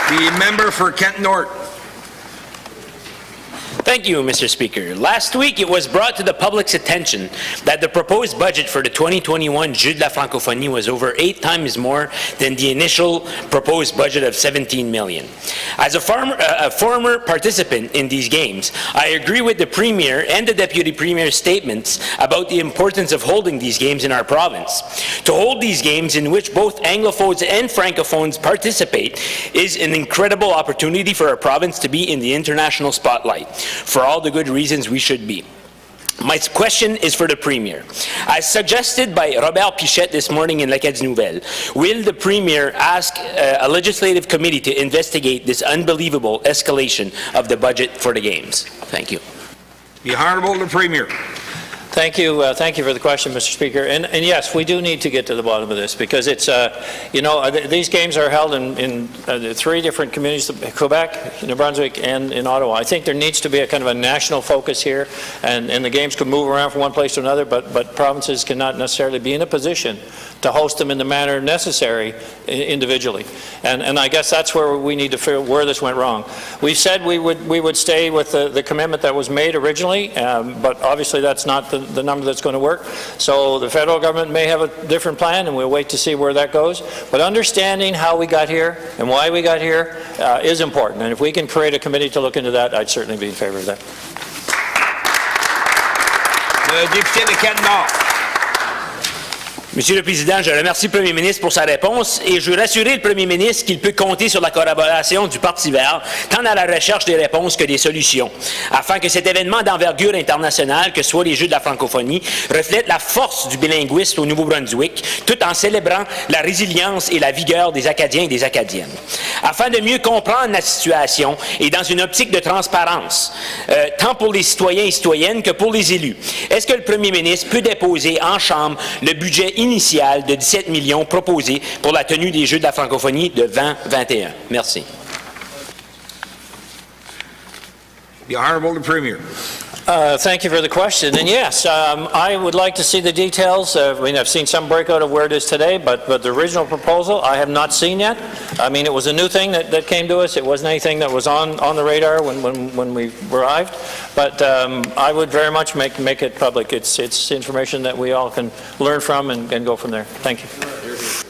The member for Kent North. Thank you, Mr. Speaker. Last week, it was brought to the public's attention that the proposed budget for the 2021 Jeux de la Francophonie was over 8 times more than the initial proposed budget of $17 million. As a former participant in these games, I agree with the Premier and the Deputy Premier's statements about the importance of holding these games in our province. To hold these games in which both Anglophones and Francophones participate is an incredible opportunity for our province to be in the international spotlight, for all the good reasons we should be. My question is for the Premier. As suggested by Robert Pichette this morning in l'Acadie Nouvelle, will the Premier ask a legislative committee to investigate this unbelievable escalation of the budget for the Games? Thank you. The Honourable the Premier. Thank you for the question, Mr. Speaker. And yes, we do need to get to the bottom of this because it's, these games are held in 3 different communities, Quebec, New Brunswick, and in Ottawa. I think there needs to be a kind of a national focus here, and the games could move around from one place to another, but provinces cannot necessarily be in a position to host them in the manner necessary individually. And I guess that's where we need to figure where this went wrong. We said we would stay with the commitment that was made originally, but obviously that's not the number that's going to work. So the federal government may have a different plan, and we'll wait to see where that goes. But understanding how we got here and why we got here is important. And if we can create a committee to look into that, I'd certainly be in favor of that. Le député de Kent North. Monsieur le Président, je remercie le Premier ministre pour sa réponse et je veux rassurer le Premier ministre qu'il peut compter sur la collaboration du Parti vert, tant dans la recherche des réponses que des solutions, afin que cet événement d'envergure internationale, que soient les Jeux de la Francophonie, reflète la force du bilinguisme au Nouveau-Brunswick, tout en célébrant la résilience et la vigueur des Acadiens et des Acadiennes. Afin de mieux comprendre la situation et dans une optique de transparence, tant pour les citoyens et citoyennes que pour les élus, est-ce que le Premier ministre peut déposer en Chambre le budget initial de 17 millions proposé pour la tenue des Jeux de la Francophonie de 2021. Merci. The Honourable the Premier. Thank you for the question. And yes, I would like to see the details. I mean, I've seen some breakout of where it is today, but the original proposal I have not seen yet. I mean, it was a new thing that came to us. It wasn't anything that was on the radar when we arrived. But I would very much make it public. It's information that we all can learn from and go from there. Thank you.